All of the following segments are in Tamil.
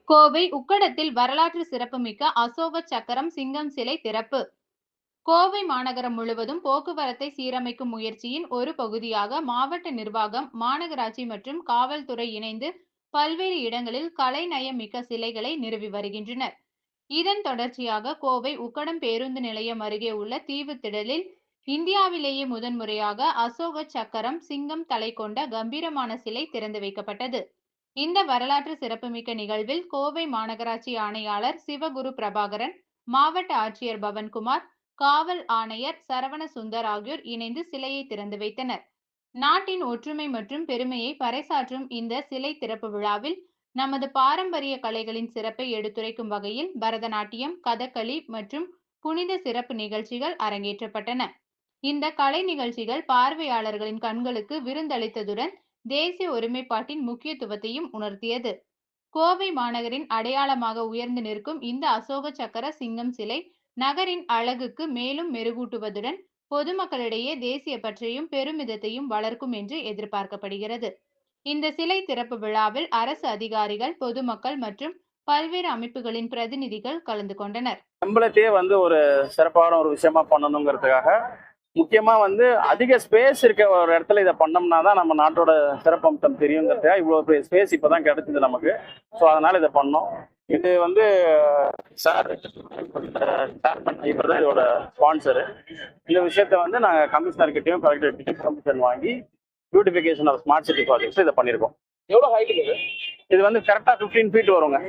கோவை உக்கடத்தில் வரலாற்று சிறப்புமிக்க அசோக சக்கரம் சிங்கம் சிலை திறப்பு. கோவை மாநகரம் முழுவதும் போக்குவரத்தை சீரமைக்கும் முயற்சியின் ஒரு பகுதியாக மாவட்ட நிர்வாகம், மாநகராட்சி மற்றும் காவல்துறை இணைந்து பல்வேறு இடங்களில் கலைநயம் மிக்க சிலைகளை நிறுவி வருகின்றனர். இதன் தொடர்ச்சியாக கோவை உக்கடம் பேருந்து நிலையம் அருகே உள்ள தீவுத்திடலில் இந்தியாவிலேயே முதன்முறையாக அசோக சக்கரம் சிங்கம் தலை கொண்ட கம்பீரமான சிலை திறந்து வைக்கப்பட்டது. இந்த வரலாற்று சிறப்புமிக்க நிகழ்வில் கோவை மாநகராட்சி ஆணையாளர் சிவகுரு பிரபாகரன், மாவட்ட ஆட்சியர் பவன்குமார், காவல் ஆணையர் சரவண சுந்தர் ஆகியோர் இணைந்து சிலையை திறந்து வைத்தனர். நாட்டின் ஒற்றுமை மற்றும் பெருமையை பறைசாற்றும் இந்த சிலை திறப்பு விழாவில் நமது பாரம்பரிய கலைகளின் சிறப்பை எடுத்துரைக்கும் வகையில் பரதநாட்டியம், கதகளி மற்றும் புனித சிறப்பு நிகழ்ச்சிகள் அரங்கேற்றப்பட்டன. இந்த கலை நிகழ்ச்சிகள் பார்வையாளர்களின் கண்களுக்கு விருந்தளித்ததுடன் தேசிய ஒருமைப்பாட்டின் முக்கியத்துவத்தையும் உணர்த்தியது. கோவை மாநகரின் அடையாளமாக உயர்ந்து நிற்கும் இந்த அசோக சக்கர சிங்கம் சிலை நகரின் அழகுக்கு மேலும் மெருகூட்டுவதுடன் பொதுமக்களிடையே தேசிய பற்றையும் பெருமிதத்தையும் வளர்க்கும் என்று எதிர்பார்க்கப்படுகிறது. இந்த சிலை திறப்பு விழாவில் அரசு அதிகாரிகள், பொதுமக்கள் மற்றும் பல்வேறு அமைப்புகளின் பிரதிநிதிகள் கலந்து கொண்டனர். நம்மளத்தையே ஒரு சிறப்பான ஒரு விஷயமா பண்ணணுங்கிறதுக்காக முக்கியமா அதிக ஸ்பேஸ் இருக்க ஒரு இடத்துல இதை பண்ணோம்னா தான் நம்ம நாட்டோட சிறப்பம்சம் தெரியுங்கிறதுக்காக இவ்வளோ பெரிய ஸ்பேஸ் இப்போதான் கிடைச்சது நமக்கு. ஸோ அதனால இதை பண்ணோம். இது சார் தான் இதோட ஸ்பான்சரு. இந்த விஷயத்த நாங்கள் கமிஷனர்கிட்டையும் கலெக்டர்கிட்டையும் பர்மிஷன் வாங்கி beautification of smart city projects இதை பண்ணியிருக்கோம். எவ்வளோ ஹைட் இது? இது கரெக்டாக 15 feet வருங்க.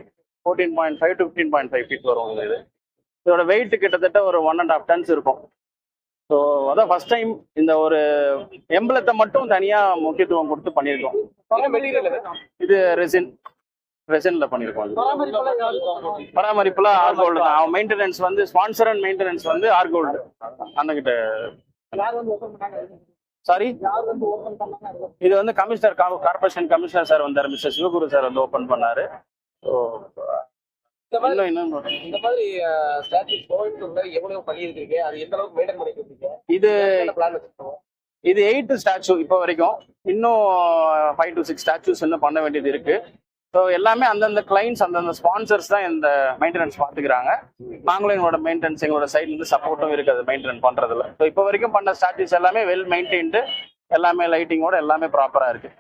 14.5 to 15.5 feet வருங்க. இதோட வெயிட் கிட்டத்தட்ட ஒரு 1.5 tons இருக்கும். ஸோ அதான் ஃபர்ஸ்ட் டைம் இந்த ஒரு எம்பளத்தை மட்டும் தனியாக முக்கியத்துவம் கொடுத்து பண்ணியிருக்கோம். இது ரெசின்ல பண்ணியிருக்கோம். பராமரிப்புல ஆர்கோல்டு தான். அவன் மெயின்டெனன்ஸ் ஸ்பான்சர் அண்ட் மெயின்டெனன்ஸ் ஆர்கோல்டு அண்ணகிட்ட. சாரி, இது கமிஷனர் கார்பரேஷன் கமிஷனர் சார் வந்தார், மிஸ்டர் சிவகுரு சார் ஓபன் பண்ணாரு. ஸோ இந்த மாதிரி ஸ்டாச்சுஸ் கோயம்புத்தூர்ல எவ்வளவு பண்ணியிருக்கீங்க, அது எந்த அளவுக்கு மெயின்டைன் பண்ணிருக்கீங்க? இது 8 ஸ்டாச்சு இப்போ வரைக்கும். இன்னும் 5 to 6 ஸ்டாச்சுஸ் இன்னும் பண்ண வேண்டியது இருக்கு. ஸோ எல்லாமே அந்தந்த கிளைண்ட்ஸ், அந்தந்த ஸ்பான்சர்ஸ் தான் இந்த மெயின்டெனன்ஸ் பார்த்துக்கிறாங்க. நாங்களும் எங்களோட மெயின்டெனன்ஸ், எங்களோட சைட்லேருந்து சப்போர்ட்டும் இருக்குது மெயின்டைன் பண்ணுறதுல. ஸோ இப்போ வரைக்கும் பண்ண ஸ்டாச்சுஸ் எல்லாமே வெல் மெயின்டைன்டு, எல்லாமே லைட்டிங்கோட எல்லாமே ப்ராப்பராக இருக்குது.